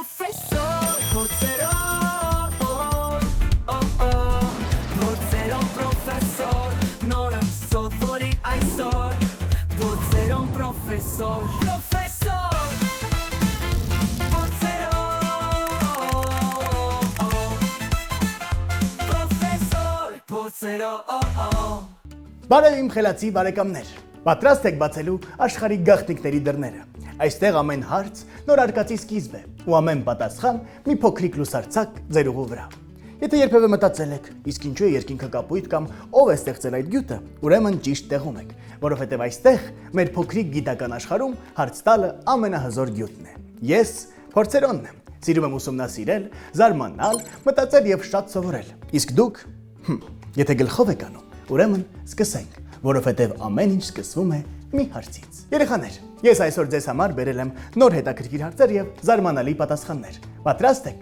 Professor, Pozzerò, Pozzerò professor, non so fuori ai sol, Pozzerò professor, Pozzerò, professor, Pozzerò. Բարև իմ խելացի բարեկամներ, պատրաստ եք բացելու աշխարհի գաղտնիքների դռները։ Այստեղ ամեն հարց նոր արկածի սկիզբ է ու ամեն պատասխան մի փոքրիկ լուսարձակ ձեր ուղու վրա։ Եթե երբևէ մտածել եք, իսկ ինչու է երկինքը կապույտ կամ ով է ստեղծել այդ գյուտը, ուրեմն ճիշտ տեղում եք, որովհետև այստեղ մեր փոքրիկ գիտական աշխարհում հարց տալը ամենահզոր գյուտն է։ Ես Փորձերոնն եմ, սիրում եմ ուսումնասիրել, զարմանալ, մտածել եւ շատ սովորել։ Իսկ դուք, եթե գլխով եք անում, ուրեմն սկսենք, որովհետև ամեն ինչ սկսվում է մի հարցից։ Երեխաներ, ես այսօր ձեզ համար բերել եմ նոր հետաքրքիր հարցեր եւ զարմանալի պատասխաններ։ Պատրաստ եք։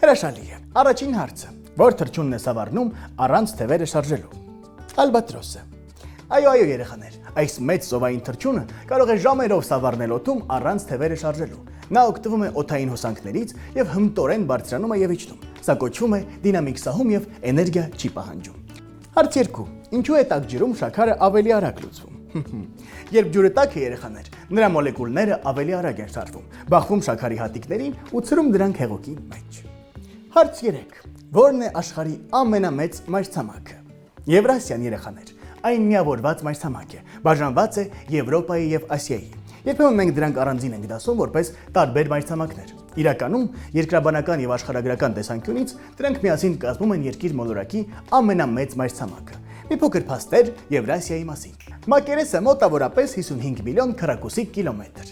Հրաշալի է։ Առաջին հարցը. Որ թռչունն է սավառնում առանց թևերը շարժելու։ Ալբատրոսը։ Այո, երեխաներ, այս մեծ ծովային թռչունը կարող է ժամերով սավառնել օդում առանց թևերը շարժելու։ Նա օգտվում է օդային հոսանքներից եւ հմտորեն բարձրանում է եւ իջնում։ Սա կոչվում է դինամիկ սահում եւ էներգիա չի պահանջում։ Հարց 2. Ինչու է տաք ջրում շաքարը ավելի արագ լուծվում։ Երբ ջուրը տաք է, երեխաներ, նրա մոլեկուլները ավելի արագ են շարժվում, բախվում շաքարի հատիկներին ու ցրում դրանք հեղուկի մեջ։ Հարց 3. Որն է աշխարհի ամենամեծ մայրցամաքը։ Եվրասիան, երեխաներ, այն միավորված մայրցամաք է, բաժանված է Եվրոպայի եւ Ասիայի։ Երբեմն մենք դրանք առանձին ենք դասում որպես տարբեր մայրցամաքներ։ Իրականում, երկրաբանական եւ աշխարհագրական տեսանկյունից դրանք միասին կազմում են երկիր մոլորակի ամենամեծ մայրցամաքը։ Մի փոքր փաստեր Եվրասիայի մասին։ Մակերեսը մոտավորապես 55 միլիոն քառակուսի կիլոմետր։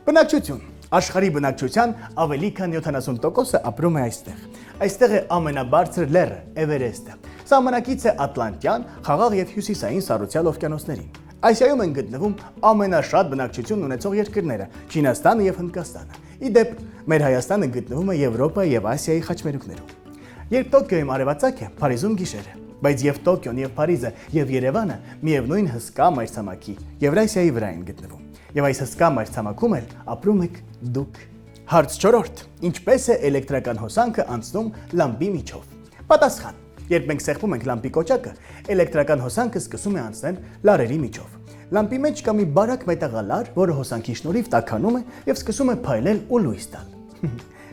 Բնակչություն։ Աշխարհի բնակչության ավելի քան 70%-ը ապրում է այստեղ։ Այստեղ է ամենաբարձր լեռը Էվերեստը։ Սահմանակից է Ատլանտյան, Խաղաղ եւ Հյուսիսային Սառուցյալ օվկիանոսներին։ Այսիայում են գտնվում ամենաշատ բնակչություն ունեցող երկրները՝ Չինաստանը եւ Հնդկաստանը։ Ի դեպ, մեր Հայաստանը գտնվում է Եվրոպայի եւ Ասիայի խաչմերուկներում։ Երբ Տոկիոյում արևածագ է, Փարիզում գիշեր է, բայց եւ Տոկիոն եւ Փարիզը եւ Երևանը միևնույն հսկա մայրցամաքի Եվրասիայի վրա են գտնվում։ Եվ այս հսկա մայրցամաքում էլ ապրում եք դուք։ Հարց 4. Ինչպես է էլեկտրական հոսանքը անցնում լամպի միջով։ Պատասխան. Երբ մենք սեղմում ենք լամպի կոճակը, էլեկտրական հոսանքը սկսում է անցնել լարերի միջով։ Լամպի մեջ կա մի բարակ մետաղալար, որը հոսանքի շնորհիվ տաքանում է եւ սկսում է փայլել ու լույս տալ։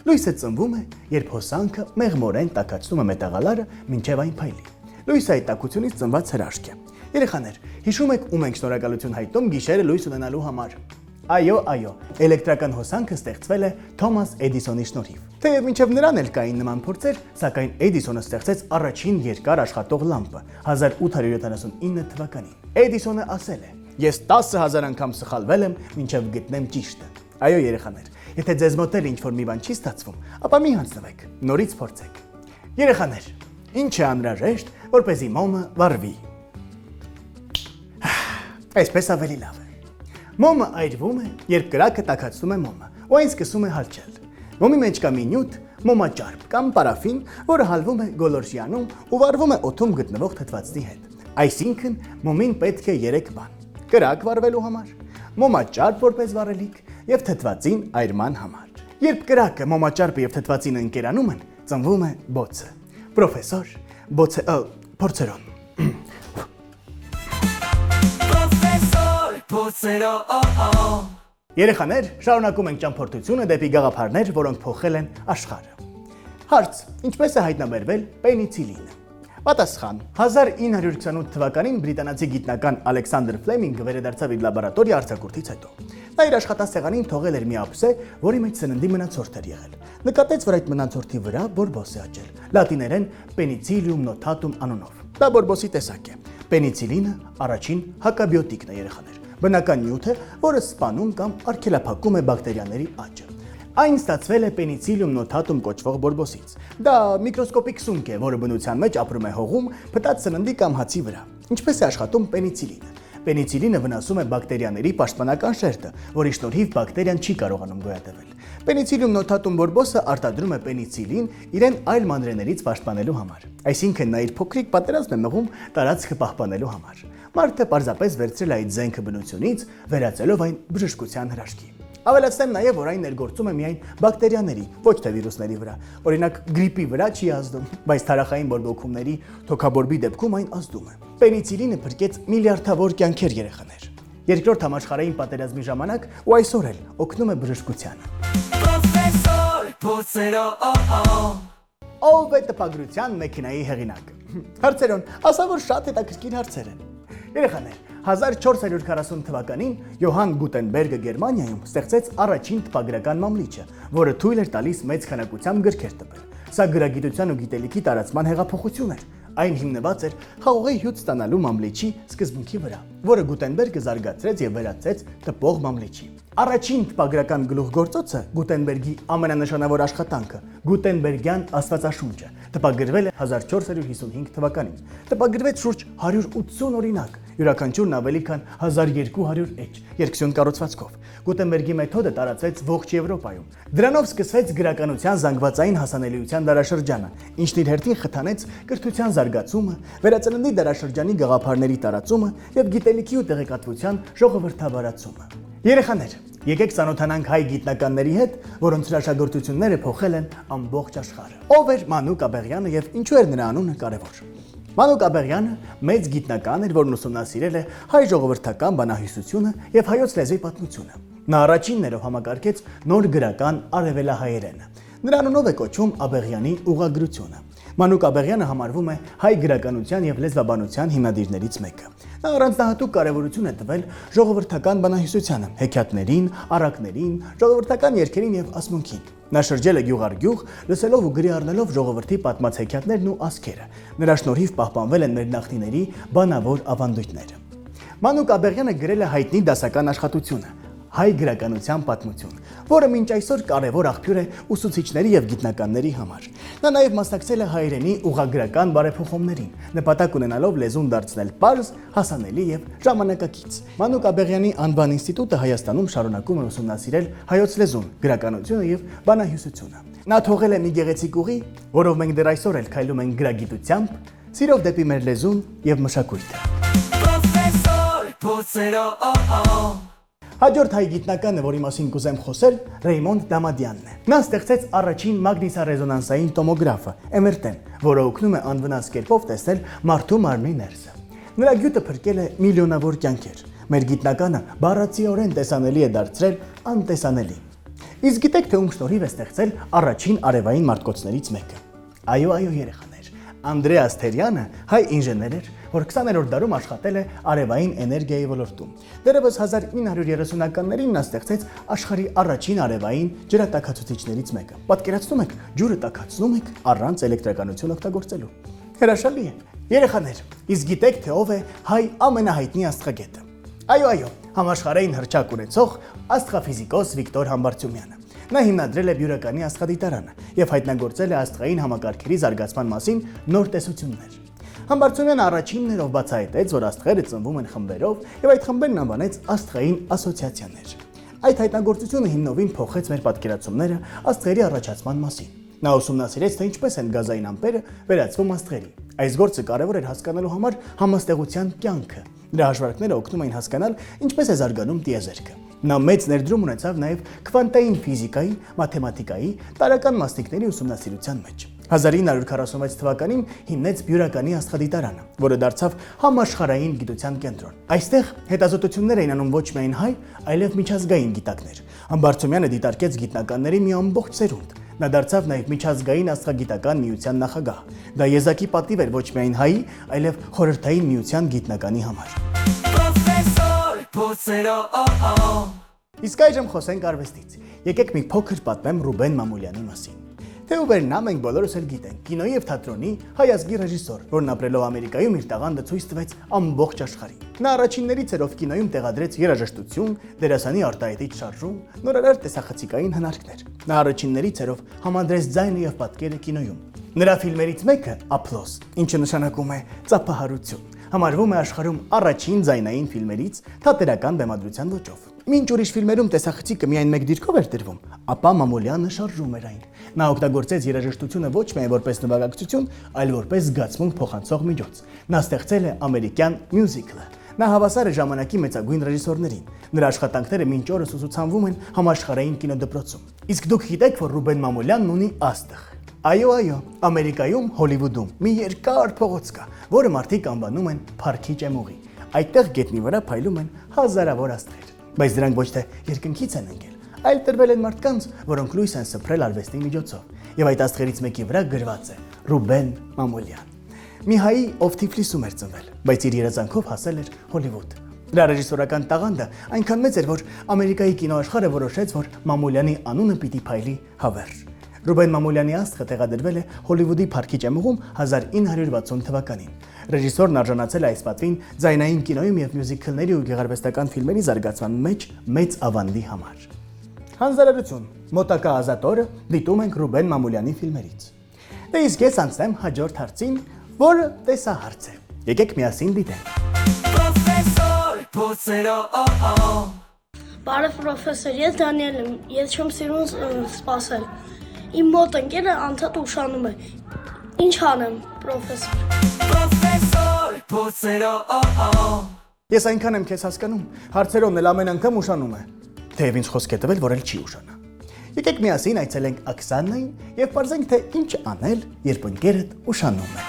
Լույսը ծնվում է, երբ հոսանքը մեղմորեն տաքացնում է մետաղալարը մինչև այն փայլի։ Լույսը այդ տաքությունից ծնված հրաշք է։ Երեխաներ, հիշում եք ում ենք շնորհակալություն հայտնում գիշերը լույս ունենալու համար։ Այո, էլեկտրական հոսանքը ստեղծվել է Թոմաս Էդիսոնի շնորհիվ։ Թեև մինչև նրան էլ կային նման փորձեր, սակայն Էդիսոնը ստեղծեց առաջին երկար աշխատող լամպը 1879 թվականին։ Էդիսոնը ասել է. Ես 10,000 անգամ սխալվել եմ, մինչև գտնեմ ճիշտը։ Այո, երեխաներ, եթե ձեզ մոտ էլ ինչ-որ մի բան չի ստացվում, ապա մի հանձնվեք, նորից փորձեք։ Երեխաներ, ինչ է անհրաժեշտ, որպեսզի մոմը վառվի։ Այսպես ավելի լավ է։ Մոմը այրվում է, երբ կրակը տաքացնում է մոմը, ու այն սկսում է հալչել։ Մոմի մեջ կա մի նյութ, մոմաճարպ կամ պարաֆին, որը հալվում է գոլորշիանում ու վառվում է օդում գտնվող թթվածնի հետ։ Այսինքն, մոմին պետք է 3 բան. կրակ վառվելու համար, մոմաճարպ որպես վառելիք եւ թթվածին այրման համար։ Երբ կրակը, մոմաճարպը եւ թթվածինը ընկերանում են, ծնվում է բոցը։ Պրոֆեսոր Փորձերոն։ Երեխաներ, շարունակում ենք ճամփորդությունը դեպի գաղափարներ, որոնք փոխել են աշխարհը։ Հարց. ինչպես է հայտնաբերվել պենիցիլինը։ Պատասխան. 1928 թվականին բրիտանացի գիտնական Ալեքսանդր Ֆլեմինգը վերադարձավ իր լաբորատորիա արձակուրդից հետո։ Նա իր աշխատասեղանին թողել էր մի ափսե, որի մեջ սննդի մնացորդ էր եղել։ Նկատեց, որ այդ մնացորդի վրա բորբոս է աճել, լատիներեն Penicillium notatum անունով։ Դա բորբոսի տեսակ է։ Պենիցիլինը առաջին հակաբիոտիկն է, երեխաներ։ Բնական նյութ է, որը սպանում կամ արգելափակում է բակտերիաների աճը։ Այն ստացվել է Penicillium notatum կոչվող բորբոսից։ Դա միկրոսկոպիկ սունկ է, որը բնության մեջ ապրում է հողում, փտած սննդի կամ հացի վրա։ Ինչպես է աշխատում պենիցիլինը։ Պենիցիլինը վնասում է բակտերիաների պաշտպանական շերտը, որի շնորհիվ բակտերիան չի կարողանում գոյատևել։ Penicillium notatum բորբոսը արտադրում է պենիցիլին իրեն այլ մանրէներից պաշտպանելու համար։ Այսինքն նա իր փոքրիկ պատերազմն է մղում տարածքը պահպանելու համար։ Մարդը պարզապես վերցրել է այդ զենքը բնությունից, վերածելով այն բժշկության հրաշքի։ Ավելացնեմ նաև, որ այն ներգործում է միայն բակտերիաների, ոչ թե վիրուսների վրա։ Օրինակ, գրիպի վրա չի ազդում, բայց թարախային բորբոքումների, թոքաբորբի դեպքում այն ազդում է։ Պենիցիլինը փրկեց միլիարդավոր կյանքեր երեխաներ։ Երկրորդ համաշխարհային պատերազմի ժամանակ ու այսօր էլ օգնում է բժշկությանը։ Պրոֆեսոր փորձերով Ով է տպագրության մեքենայի հեղինակը։ Հարցերոն, ասա որ շատ հետաքրքիր հարցեր են։ Երեխաներ, 1440 թվականին Յոհան Գուտենբերգը Գերմանիայում ստեղծեց առաջին տպագրական մամլիչը, որը թույլ էր տալիս մեծ քանակությամբ գրքեր տպել։ Սա գրագիտության ու գիտելիքի տարածման հեղափոխություն էր։ Այն հիմնված էր խաղողի հյութ ստանալու մամլիչի սկզբունքի վրա, որը Գուտենբերգը զարգացրեց եւ վերածեց տպող մամլիչի։ Առաջին տպագրական գլուխգործոցը Գուտենբերգի ամենանշանավոր աշխատանքը Գուտենբերգյան աստվածաշունչը տպագրվել է 1455 թվականին։ Տպագրվեց շուրջ 180 օրինակ, յուրաքանչյուրն ավելի քան 1200 էջ, երկսյուն կառուցվածքով։ Գուտենբերգի մեթոդը տարածվեց ողջ Եվրոպայում։ Դրանով սկսվեց գրականության զանգվածային հասանելիության դարաշրջանը, ինչն իր հերթին խթանեց կրթության զարգացումը, վերածննդի դարաշրջանի գաղափարների տարածումը եւ գիտելիքի ու տեղեկատվության ժողովրդավարացումը։ Երեխաներ, եկեք ծանոթանանք հայ գիտնականների հետ, որոնց հրաշագործությունները փոխել են ամբողջ աշխարհը։ Ով էր Մանուկ Աբեղյանը եւ ինչու էր նրա անունը կարևոր։ Մանուկ Աբեղյանը մեծ գիտնական էր, որն ուսումնասիրել է հայ ժողովրդական բանահյուսությունը եւ հայոց լեզվի պատմությունը։ Նա առաջինն էր, ով համակարգեց նոր գրական արևելահայերենը։ Նրա անունով է կոչվում Աբեղյանի ուղղագրությունը։ Մանուկ Աբեղյանը համարվում է հայ գրականության եւ լեզվաբանության հիմնադիրներից մեկը։ Նա առանձնահատուկ կարևորություն է տվել ժողովրդական բանահյուսությանը, հեքիաթներին, առակներին, ժողովրդական երգերին եւ ասմունքին։ Նա շրջել է գյուղ առ գյուղ, լսելով ու գրի առնելով ժողովրդի պատմած հեքիաթներն ու ասքերը։ Նրա շնորհիվ պահպանվել են մեր նախնիների բանավոր ավանդույթները։ Մանուկ Աբեղյանը գրել է հայտնի դասական աշխատությունը հայ գրականության պատմություն, որը մինչ այսօր կարևոր աղբյուր է ուսուցիչների եւ գիտնականների համար։ Նա նաեւ մասնակցել է հայերենի ուղղագրական բարեփոխումներին, նպատակ ունենալով լեզուն դարձնել պարզ, հասանելի եւ ժամանակակից։ Մանուկ Աբեղյանի անվան ինստիտուտը Հայաստանում շարունակում է ուսումնասիրել հայոց լեզուն, գրականությունը եւ բանահյուսությունը։ Նա թողել է մի գեղեցիկ ուղի, որով մենք դեռ այսօր էլ քայլում ենք գրագիտությամբ, սիրով դեպի մեր լեզուն եւ մշակույթը։ Պրոֆեսոր փորձերով Հաջորդ հայ գիտնականը, որի մասին կուզեմ խոսել, Ռեյմոնդ Դամադյանն է։ Նա ստեղծեց առաջին մագնիսառեզոնանսային տոմոգրաֆը, MRT-ն, որը օգնում է անվնաս կերպով տեսնել մարդու մարմնի ներսը։ Նրա գյուտը փրկել է միլիոնավոր կյանքեր։ Մեր գիտնականը բառացիորեն տեսանելի է դարձրել անտեսանելի։ Իսկ գիտեք, թե ում շնորհիվ է ստեղծել առաջին արևային մարտկոցներից մեկը։ Այո, երեխաներ։ Անդրեաս Թերյանը հայ ինժեներ էր, որ 20-րդ դարում աշխատել է արևային էներգիայի ոլորտում։ Դեռևս 1930-ականներին նա ստեղծեց աշխարհի առաջին արևային ջրատաքացուցիչներից մեկը։ Պատկերացնում եք, ջուրը տաքացնում եք առանց էլեկտրականություն օգտագործելու։ Հրաշալի է։ Երեխաներ, իսկ գիտեք, թե ով է հայ ամենահայտնի աստղագետը։ Այո, համաշխարհային հռչակ ունեցող աստղաֆիզիկոս Վիկտոր Համբարձումյանը։ Նա հիմնադրել է Բյուրականի աստղադիտարանը եւ հայտնագործել է աստղային համակարգերի զարգացման մասին նոր տեսություններ։ Համբարձումյանը առաջինն էր, ով բացահայտեց, որ աստղերը ծնվում են խմբերով եւ այդ խմբերն անվանեց աստղային ասոցիացիաներ։ Այդ հայտնագործությունը հիմնովին փոխեց մեր պատկերացումները աստղերի առաջացման մասին։ Նա ուսումնասիրեց, թե ինչպես են գազային ամպերը վերածվում աստղերի։ Այս գործը կարևոր էր հասկանալու համար համաստեղության կյանքը։ Նրա հաշվարկները օգնում էին հասկանալ, ինչպես է զարգանում տիեզերքը։ Նա մեծ ներդրում ունեցավ նաև քվանտային ֆիզիկայի, մաթեմատիկայի, տարրական մասնիկների ուսումնասիրության մեջ։ 1946 թվականին հիմնեց Բյուրականի աստղադիտարանը, որը դարձավ համաշխարհային գիտության կենտրոն։ Այստեղ հետազոտություններ էին անում ոչ միայն հայ, այլև միջազգային գիտակներ։ Համբարձումյանը դիտարկեց գիտնականների մի ամբողջ սերունդ։ Նա դարձավ նաև միջազգային աստղագիտական միության նախագահ։ Դա եզակի պատիվ էր ոչ միայն հայի, այլև խորհրդային միության գիտնականի համար։ Պրոֆեսոր փորձերով Իսկ այժմ խոսենք արվեստից։ Եկեք մի փոքր պատմեմ Ռուբեն Մամուլյանի մասին։ Թե ով էր նա, մենք բոլորս էլ գիտենք, կինոյի եւ թատրոնի հայ ազգի ռեժիսոր, որն ապրելով Ամերիկայում իր տաղանդը ցույց տվեց ամբողջ աշխարհին։ Նա առաջիններից էր, ով կինոյում տեղադրեց երաժշտություն, դերասանի արտահայտիչ շարժում, նորարար տեսախցիկային հնարքներ։ Նա առաջիններից էր, ով համադրեց ձայնը եւ պատկերը կինոյում։ Նրա ֆիլմերից մեկը Ափլոս, ինչը նշանակում է ծափահարություն, համարվում է աշխարհում առաջին ձայնային ֆիլմերից թատերական բեմադրության ոճով։ Մինչ ուրիշ ֆիլմերում տեսախցիկը միայն մեկ դիրքով էր տրվում, ապա Մամուլյանը շարժում էր այն։ Նա օգտագործեց երաժշտությունը ոչ միայն որպես նվագակցություն, այլ որպես զգացմունք փոխանցող միջոց։ Նա ստեղծել է ամերիկյան մյուզիկլը։ Նա հավասար է ժամանակի մեծագույն ռեժիսորներին։ Նրա աշխատանքները մինչ օրս ուսուցանվում են համաշխարհային կինոդպրոցում։ Իսկ դուք գիտեք, որ Ռուբեն Մամուլյանն ունի աստղ։ Այո, Ամերիկայում, Հոլիվուդում մի երկար փողոց կա, որը մարդիկ անվանում են Փարքի ճեմուղի։ Այդտեղ գետնի վրա փայլում են հազարավոր աստղեր, բայց դրանք ոչ թե երկնքից են ընկել, այլ տրվել են մարդկանց, որոնք լույս են սփռել արվեստի միջոցով, եւ այդ աստղերից մեկի վրա գրված է Ռուբեն Մամուլյան։ Մի հայի, ով Թիֆլիսում էր ծնվել, բայց իր երազանքով հասել էր Հոլիվուդ։ Նրա ռեժիսորական տաղանդը այնքան մեծ էր, որ Ամերիկայի կինոաշխարհը որոշեց, որ Մամուլյանի անունը պիտի փայլի հավերժ։ Ռուբեն Մամուլյանի աստղը տեղադրվել է Հոլիվուդի Փարքի ճեմուղում 1960 թվականին։ Ռեժիսորն արժանացել է այս պատվին ձայնային կինոյում եւ մյուզիքլների ու գեղարվեստական ֆիլմերի զարգացման մեջ մեծ ավանդի համար։ Հանձնարարություն։ Մոտակա ազատ օրը դիտում ենք Ռուբեն Մամուլյանի ֆիլմերից։ Դե իսկ ես անցնեմ հաջորդ հարցին, որը տեսահարց է։ Եկեք միասին դիտենք։ Պրոֆեսոր փորձերով Բարև պրոֆեսոր, ես Դանիել եմ, ես չեմ սիրում սպասել։ Իմ մոտ ընկերը անդադ ուշանում է։ Ինչ անեմ, պրոֆեսոր։ Պրոֆեսոր փորձերով Ես այնքան եմ քեզ հասկանում, հարցերով էլ ամեն անգամ ուշանում է։ Թեև ինձ խոսք է տվել, որ էլ չի ուշանա։ Եկեք միասին այցելենք Աքսանային եւ բարձենք, թե ինչ անել, երբ ընկերդ ուշանում է։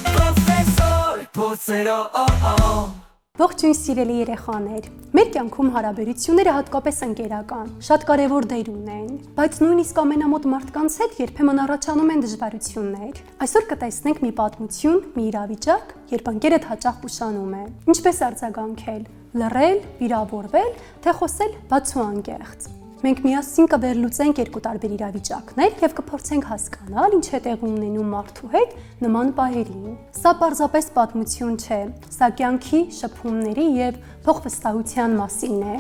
Պրոֆեսոր փորձերով Ողջույն սիրելի երեխաներ, մեր կյանքում հարաբերությունները հատկապես ընկերական, շատ կարևոր դեր ունեն, բայց նույնիսկ ամենամոտ մարդկանց հետ երբեմն առաջանում են դժվարություններ։ Այսօր կտեսնենք մի պատմություն, մի իրավիճակ, երբ ընկերդ հաճախ ուշանում է։ Ինչպես արձագանքել՝ լռել, վիրավորվել, թե խոսել բաց ու անկեղծ։ Մենք միասին կվերլուծենք երկու տարբեր իրավիճակներ եւ կփորձենք հասկանալ ինչ է տեղի ունենում մարդու հետ նման պահերին։ Սա պարզապես պատմություն չէ, սա կյանքի շփումների եւ փոխվստահության մասին է։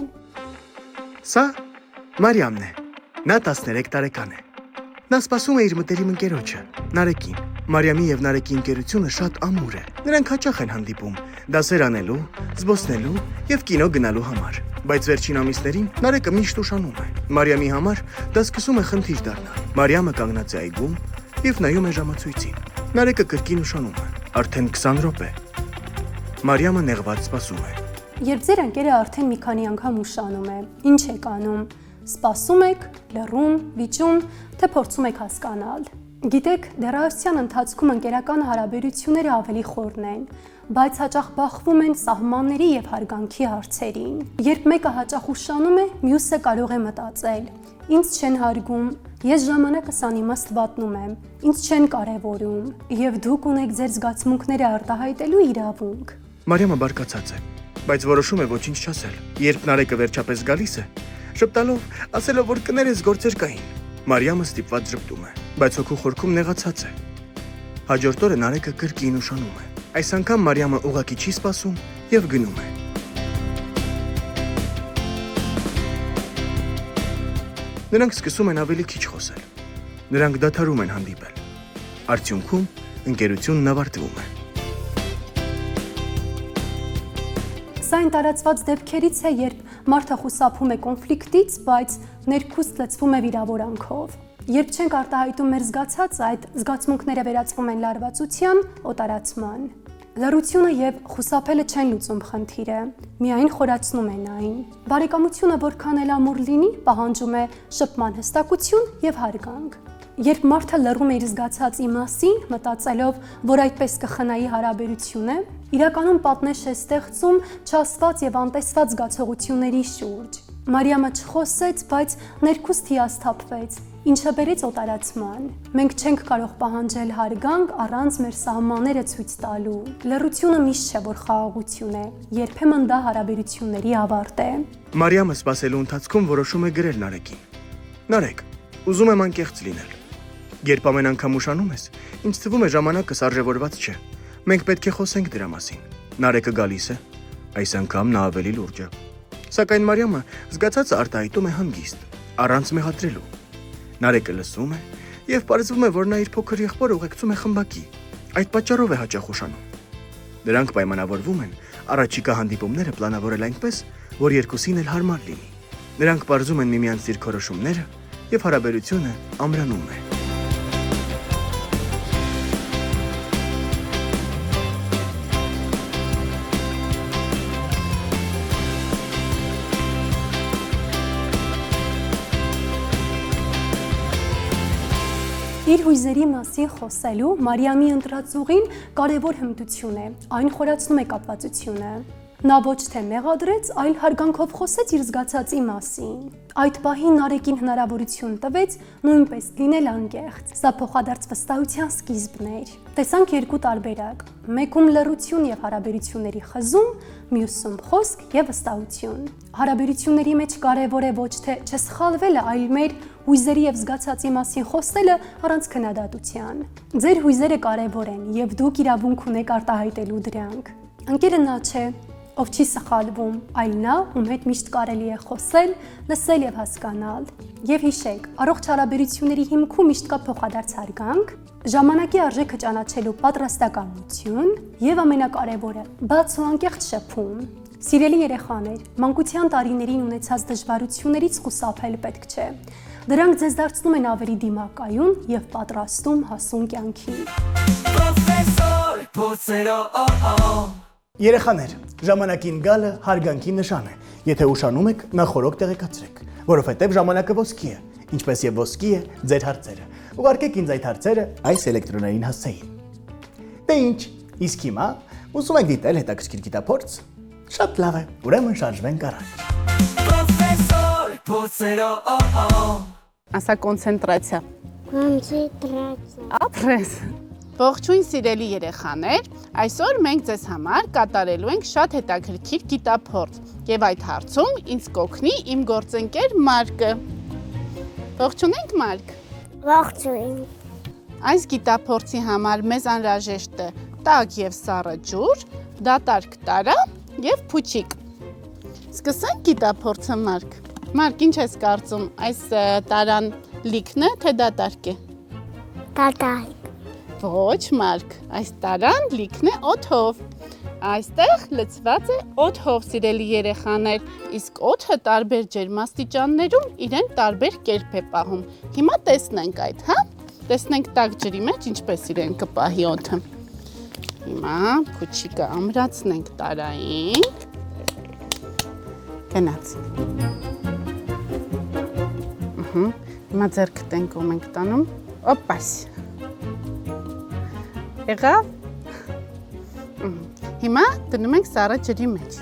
Սա Մարիամն է։ Նա 13 տարեկան է։ Նա սպասում է իր մտերիմ ընկերոջը, Նարեկին։ Մարիամի եւ Նարեկի ընկերությունը շատ ամուր է։ Նրանք հաճախ են հանդիպում դասեր անելու, զբոսնելու եւ կինո գնալու համար։ Բայց վերջին ամիսներին Նարեկը միշտ ուշանում է։ Մարիամի համար դա սկսում է խնդիր դառնալ։ Մարիամը կանգնած է այգում եւ նայում է ժամացույցին։ Նարեկը կրկին ուշանում է։ Արդեն 20 րոպե։ Մարիամը նեղված սպասում է։ Երբ ձեր ընկերը արդեն մի քանի անգամ ուշանում է, ինչ եք անում։ Սպասում եք, լռում, վիճում, թե փորձում եք հասկանալ։ Գիտեք, դեռահասության ընթացքում ընկերական հարաբերությունները ավելի խորն են, բայց հաճախ բախվում են սահմանների եւ հարգանքի հարցերին։ Երբ մեկը հաճախ ուշանում է, մյուսը կարող է մտածել. ինձ չեն հարգում, ես ժամանակս անիմաստ վատնում եմ, ինձ չեն կարևորում, եւ դուք ունեք ձեր զգացմունքները արտահայտելու իրավունք։ Մարիամը բարկացած է, բայց որոշում է ոչինչ չասել։ Երբ Նարեկը վերջապես գալիս է, շփտալով, ասելով, որ կներես գործեր կային, Մարիամը ստիպված ժպտում է, բայց հոգու խորքում նեղացած է։ Հաջորդ օրը Նարեկը կրկին ուշանում է։ Այս անգամ Մարիամը ուղղակի չի սպասում եւ գնում է։ Նրանք սկսում են ավելի քիչ խոսել։ Նրանք դադարում են հանդիպել։ Արդյունքում ընկերությունն ավարտվում է։ Սա այն տարածված դեպքերից է, երբ մարդը խուսափում է կոնֆլիկտից, բայց ներքուստ լցվում է վիրավորանքով։ Երբ չենք արտահայտում մեր զգացածը, այդ զգացմունքները վերածվում են լարվածության, օտարացման։ Լռությունը եւ խուսափելը չեն լուծում խնդիրը, միայն խորացնում են այն։ Բարեկամությունը որքան էլ ամուր լինի, պահանջում է շփման հստակություն եւ հարգանք։ Երբ մարդը լռում է իր զգացածի մասին, մտածելով, որ այդպես կխնայի հարաբերությունը, իրականում պատնեշ է ստեղծում չասված եւ անտեսված զգացողությունների շուրջ։ Մարիամը չխոսեց, բայց ներքուստ հիասթափվեց, ինչը բերեց օտարացման։ Մենք չենք կարող պահանջել հարգանք առանց մեր սահմանները ցույց տալու։ Լռությունը միշտ չէ, որ խաղաղություն է, երբեմն դա հարաբերությունների ավարտ է։ Մարիամը սպասելու ընթացքում որոշում է գրել Նարեկին։ Նարեկ, ուզում եմ անկեղծ լինել։ Երբ ամեն անգամ ուշանում ես, ինձ թվում է ժամանակս արժևորված չէ։ Մենք պետք է խոսենք դրա մասին։ Նարեկը գալիս է, այս անգամ նա ավելի լուրջ է։ Սակայն Մարիամը զգացածը արտահայտում է հանգիստ, առանց մեղադրելու։ Նարեկը լսում է եւ պարզվում է, որ նա իր փոքր եղբորը ուղեկցում է խմբակի։ Այդ պատճառով է հաճախ ուշանում։ Նրանք պայմանավորվում են առաջիկա հանդիպումները պլանավորել այնպես, որ երկուսին էլ հարմար լինի։ Նրանք պարզում են միմյանց դիրքորոշումները եւ հարաբերությունը ամրանում է։ Իր հույզերի մասին խոսելու Մարիամի ընտրածուղին կարևոր հմտություն է, այն խորացնում է կապվածությունը։ Նա ոչ թե մեղադրեց, այլ հարգանքով խոսեց իր զգացածի մասին։ Այդ պահին Նարեկին հնարավորություն տվեց նույնպես լինել անկեղծ։ Սա փոխադարձ վստահության սկիզբն էր։ Տեսանք երկու տարբերակ՝ մեկում լռություն եւ հարաբերությունների խզում, մյուսում խոսք եւ վստահություն։ Հարաբերությունների մեջ կարևոր է ոչ թե չսխալվելը, այլ մեր հույզերի եւ զգացածի մասին խոսելը առանց քննադատության։ Ձեր հույզերը կարևոր են եւ դուք իրավունք ունեք արտահայտելու դրանք։ Ընկերը նա չէ, ով չի սխալվում, այլ նա, ում հետ միշտ կարելի է խոսել, լսել եւ հասկանալ։ Եվ հիշեք, առողջ հարաբերությունների հիմքում միշտ կա փոխադարձ հարգանք, ժամանակի արժեքը ճանաչելու պատրաստակամություն եւ ամենակարևորը՝ բաց ու անկեղծ շփում։ Սիրելի երեխաներ, մանկության տարիներին ունեցած դժվարություններից խուսափել պետք չէ։ Դրանք ձեզ դարձնում են ավելի դիմակայուն եւ պատրաստում հասուն կյանքի։ Պրոֆեսոր Փոցերո Երեխաներ, ժամանակին գալը հարգանքի նշան է։ Եթե ուշանում եք, նախորոք տեղեկացրեք, որովհետև ժամանակը ոսկի է, ինչպես եւ ոսկի է ձեր հարցերը։ Ուղարկեք ինձ այդ հարցերը այս էլեկտրոնային հասցեին։ Դե ինչ, իսկ հիմա ուզում եք դիտել հետաքրքիր գիտափորձ։ Շատ լավ է, ուրեմն շարժվենք առաջ։ Պրոֆեսոր Փոցերո Ասա կոնցենտրացիա։ Կոնցենտրացիա։ Ապրես։ Ողջույն սիրելի երեխաներ, այսօր մենք ձեզ համար կատարելու ենք շատ հետաքրքիր գիտափորձ եւ այդ հարցում ինձ կօգնի իմ գործընկեր Մարկը։ Ողջունենք Մարկ։ Ողջույն։ Այս գիտափորձի համար մեզ անհրաժեշտ է տաք եւ սառը ջուր, դատարկ տարա եւ փուչիկ։ Սկսենք գիտափորձը Մարկ։ Մարկ, ինչ ես կարծում, այս տարան լիքն է թե դատարկ է։ Տատայ։ Ոչ, Մարկ, այս տարան լիքն է օդով։ Այստեղ լցված է օդով, սիրելի երեխաներ, իսկ օդը տարբեր ջերմաստիճաններում իրեն տարբեր կերպ է պահում։ Հիմա տեսնենք այդ, հա? Տեսնենք տաք ջրի մեջ ինչպես իրեն կպահի օդը։ Հիմա փուչիկը ամրացնենք տարային։ Գնաց։ Հիմա ձեռքը տենկում ենք տանում։ Օպաս։ Եղավ։ Հիմա դնում ենք սառը ջրի մեջ։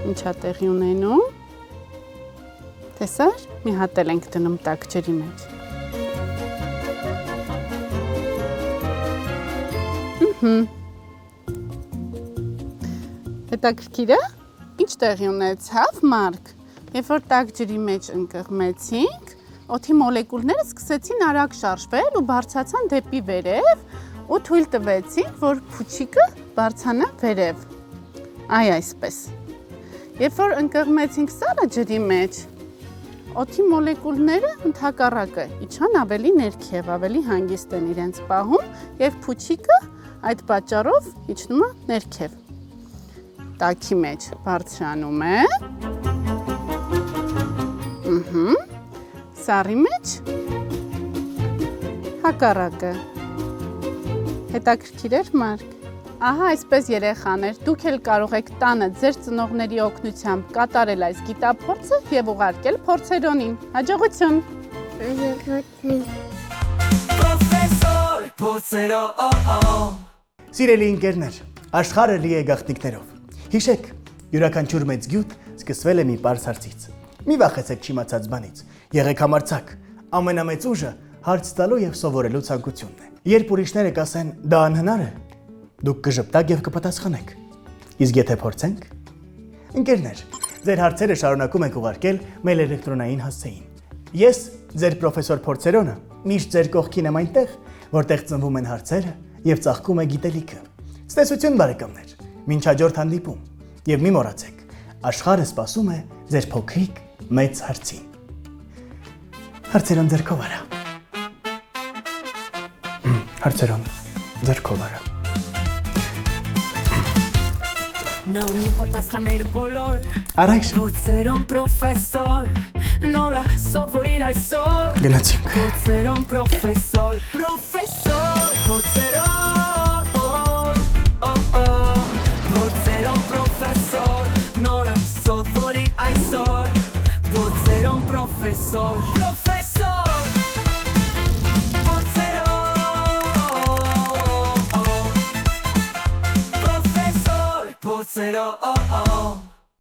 Ինչա տեղի ունենում։ Տեսար, մի հատ էլ ենք դնում տաք ջրի մեջ։ Հետաքրքիր է։ Ինչ տեղի ունեցավ, Մարկ։ Երբ որ տաք ջրի մեջ ընկղմեցինք, օդի մոլեկուլները սկսեցին արագ շարժվել ու բարձրացան դեպի վերև ու թույլ տվեցին, որ փուչիկը բարձրանա վերև։ Այ այսպես։ Երբ որ ընկղմեցինք սառը ջրի մեջ, օդի մոլեկուլները ընդհակառակը իջան ավելի ներքև, ավելի հանգիստ են իրենց պահում եւ փուչիկը այդ պատճառով իջնում է ներքև։ Տաքի մեջ բարձրանում է։ Սառի մեջ հակառակը։ Հետաքրքիր էր, Մարկ։ Ահա այսպես երեխաներ, դուք էլ կարող եք տանը ձեր ծնողների օգնությամբ կատարել այս գիտափորձը եւ ուղարկել փորձերոնին։ Հաջողություն։ Պրոֆեսոր Փոցերո Սիրելի ընկերներ, աշխարհը լի է գաղտնիքներով։ Հիշեք, յուրաքանչյուր մեծ գյուտ սկսվել է մի պարզ հարցից։ Մի վախեցեք չիմացած բանից։ Եղեք համարձակ։ Ամենամեծ ուժը հարց տալու եւ սովորելու ցանկությունն է։ Երբ ուրիշները կասեն դա անհնար է, դուք կժպտաք եւ կպատասխանեք։ Իսկ եթե փորձենք, ընկերներ, ձեր հարցերը շարունակում ենք ուղարկել մեր էլեկտրոնային հասցեին։ Ես, ձեր պրոֆեսոր Փորձերոնը, միշտ ձեր կողքին եմ այնտեղ, որտեղ ծնվում են հարցերը եւ ծաղկում է գիտելիքը։ Ցտեսություն բարեկամներ, մինչ հաջորդ հանդիպում եւ մի մոռացեք, աշխարհը սպասում է ձեր փոքրիկ մեծ հարցին։ Հարցերոն ձերքով արա։ Հարցերոն ձերքով արա։ No importa el color, Արայշ ser un profesor, no la sufrir al sol. գնացինք։ Ser un profesor, profesor, ser un profesor, no la sufrir al sol. Ser un profesor. Professor, professor Pozzero Professor Pozzero